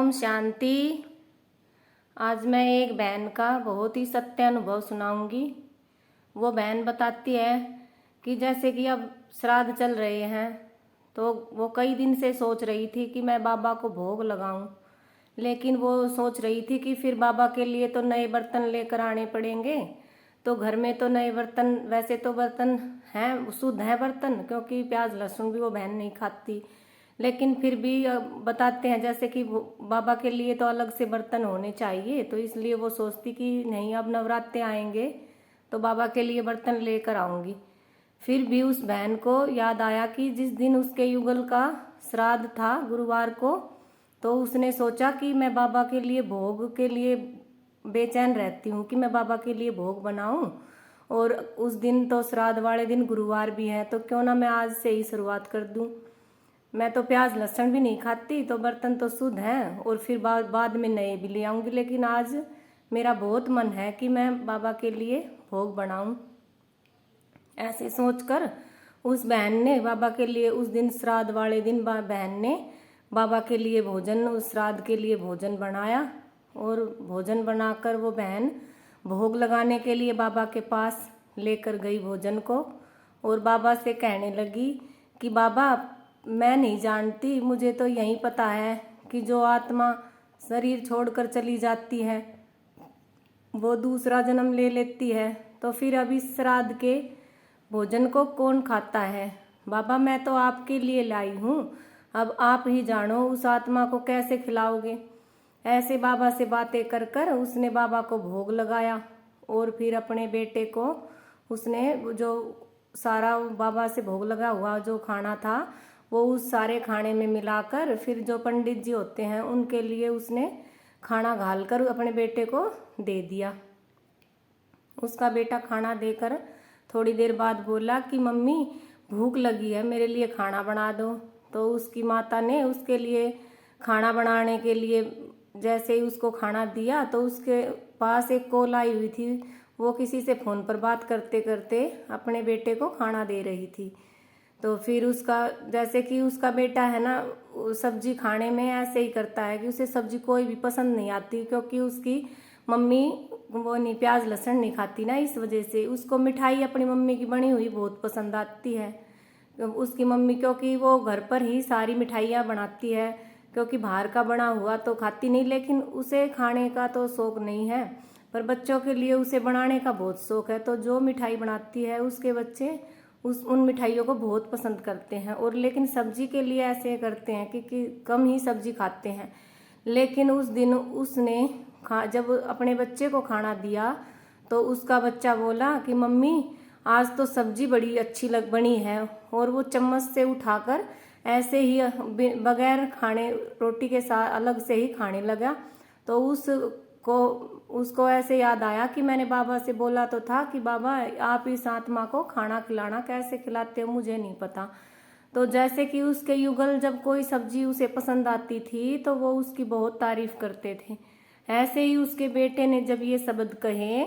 ओम शांति। आज मैं एक बहन का बहुत ही सत्य अनुभव सुनाऊंगी। वो बहन बताती है कि जैसे कि अब श्राद्ध चल रहे हैं तो वो कई दिन से सोच रही थी कि मैं बाबा को भोग लगाऊं, लेकिन वो सोच रही थी कि फिर बाबा के लिए तो नए बर्तन लेकर आने पड़ेंगे। तो घर में तो नए बर्तन, वैसे तो बर्तन हैं, शुद्ध हैं बर्तन, क्योंकि प्याज लहसुन भी वो बहन नहीं खाती, लेकिन फिर भी बताते हैं जैसे कि बाबा के लिए तो अलग से बर्तन होने चाहिए। तो इसलिए वो सोचती कि नहीं, अब नवरात्रे आएंगे तो बाबा के लिए बर्तन लेकर आऊंगी। फिर भी उस बहन को याद आया कि जिस दिन उसके युगल का श्राद्ध था गुरुवार को, तो उसने सोचा कि मैं बाबा के लिए भोग के लिए बेचैन रहती हूँ कि मैं बाबा के लिए भोग बनाऊं, और उस दिन तो श्राद्ध वाले दिन गुरुवार भी है, तो क्यों ना मैं आज से ही शुरुआत कर दूं। मैं तो प्याज लहसुन भी नहीं खाती, तो बर्तन तो शुद्ध हैं और फिर बाद में नए भी ले आऊंगी, लेकिन आज मेरा बहुत मन है कि मैं बाबा के लिए भोग बनाऊं। ऐसे सोचकर उस बहन ने बाबा के लिए उस दिन श्राद्ध वाले दिन बहन ने बाबा के लिए भोजन, उस श्राद्ध के लिए भोजन बनाया, और भोजन बनाकर वो बहन भोग लगाने के लिए बाबा के पास लेकर गई भोजन को, और बाबा से कहने लगी कि बाबा, मैं नहीं जानती, मुझे तो यही पता है कि जो आत्मा शरीर छोड़कर चली जाती है वो दूसरा जन्म ले लेती है, तो फिर अब इस श्राद्ध के भोजन को कौन खाता है। बाबा, मैं तो आपके लिए लाई हूँ, अब आप ही जानो उस आत्मा को कैसे खिलाओगे। ऐसे बाबा से बातें कर कर उसने बाबा को भोग लगाया, और फिर अपने बेटे को उसने जो सारा बाबा से भोग लगा हुआ जो खाना था वो उस सारे खाने में मिलाकर फिर जो पंडित जी होते हैं उनके लिए उसने खाना घालकर अपने बेटे को दे दिया। उसका बेटा खाना देकर थोड़ी देर बाद बोला कि मम्मी, भूख लगी है, मेरे लिए खाना बना दो। तो उसकी माता ने उसके लिए खाना बनाने के लिए जैसे ही उसको खाना दिया तो उसके पास एक कॉल आई हुई थी। वो किसी से फ़ोन पर बात करते करते अपने बेटे को खाना दे रही थी। तो फिर उसका, जैसे कि उसका बेटा है ना, सब्जी खाने में ऐसे ही करता है कि उसे सब्जी कोई भी पसंद नहीं आती, क्योंकि उसकी मम्मी वो नहीं, प्याज लहसुन नहीं खाती ना, इस वजह से उसको मिठाई अपनी मम्मी की बनी हुई बहुत पसंद आती है। उसकी मम्मी, क्योंकि वो घर पर ही सारी मिठाइयाँ बनाती है, क्योंकि बाहर का बना हुआ तो खाती नहीं, लेकिन उसे खाने का तो शौक नहीं है, पर बच्चों के लिए उसे बनाने का बहुत शौक है। तो जो मिठाई बनाती है उसके बच्चे उन मिठाइयों को बहुत पसंद करते हैं, और लेकिन सब्जी के लिए ऐसे करते हैं कि कम ही सब्जी खाते हैं। लेकिन उस दिन उसने जब अपने बच्चे को खाना दिया तो उसका बच्चा बोला कि मम्मी, आज तो सब्जी बड़ी अच्छी बनी है, और वो चम्मच से उठाकर ऐसे ही बगैर खाने रोटी के साथ अलग से ही खाने लगा। तो उसको ऐसे याद आया कि मैंने बाबा से बोला तो था कि बाबा, आप इस आत्मा को खाना खिलाना, कैसे खिलाते हो मुझे नहीं पता। तो जैसे कि उसके युगल जब कोई सब्जी उसे पसंद आती थी तो वो उसकी बहुत तारीफ करते थे। ऐसे ही उसके बेटे ने जब ये शब्द कहे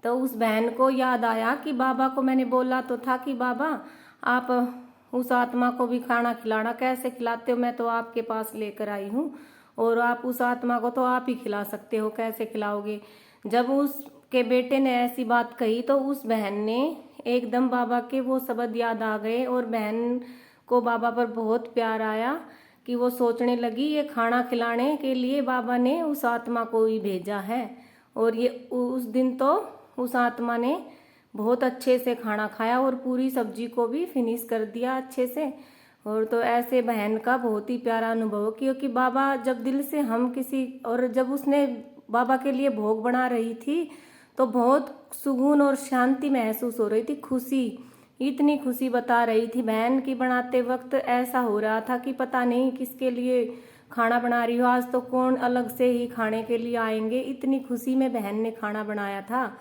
तो उस बहन को याद आया कि बाबा को मैंने बोला तो था कि बाबा, आप उस आत्मा को भी खाना खिलाना, कैसे खिलाते हो, मैं तो आपके पास लेकर आई हूँ, और आप उस आत्मा को तो आप ही खिला सकते हो, कैसे खिलाओगे। जब उसके बेटे ने ऐसी बात कही तो उस बहन ने एकदम बाबा के वो शब्द याद आ गए, और बहन को बाबा पर बहुत प्यार आया कि वो सोचने लगी ये खाना खिलाने के लिए बाबा ने उस आत्मा को ही भेजा है। और ये उस दिन तो उस आत्मा ने बहुत अच्छे से खाना खाया और पूरी सब्जी को भी फिनिश कर दिया अच्छे से। और तो ऐसे बहन का बहुत ही प्यारा अनुभव, क्योंकि बाबा जब दिल से हम किसी, और जब उसने बाबा के लिए भोग बना रही थी तो बहुत सुकून और शांति महसूस हो रही थी, खुशी, इतनी खुशी बता रही थी बहन की। बनाते वक्त ऐसा हो रहा था कि पता नहीं किसके लिए खाना बना रही हो, आज तो कौन अलग से ही खाने के लिए आएंगे, इतनी खुशी में बहन ने खाना बनाया था।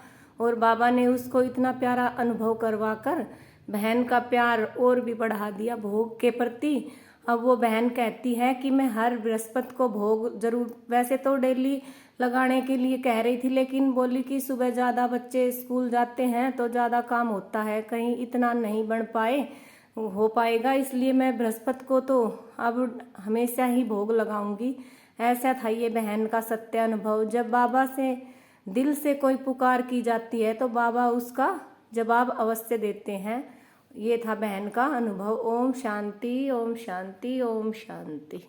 और बाबा ने उसको इतना प्यारा अनुभव करवा कर बहन का प्यार और भी बढ़ा दिया भोग के प्रति। अब वो बहन कहती है कि मैं हर बृहस्पति को भोग जरूर, वैसे तो डेली लगाने के लिए कह रही थी, लेकिन बोली कि सुबह ज़्यादा बच्चे स्कूल जाते हैं तो ज़्यादा काम होता है, कहीं इतना नहीं बन पाए, हो पाएगा, इसलिए मैं बृहस्पति को तो अब हमेशा ही भोग लगाऊंगी। ऐसा था ये बहन का सत्य अनुभव। जब बाबा से दिल से कोई पुकार की जाती है तो बाबा उसका जवाब अवश्य देते हैं। ये था बहन का अनुभव। ओम शांति, ओम शांति, ओम शांति।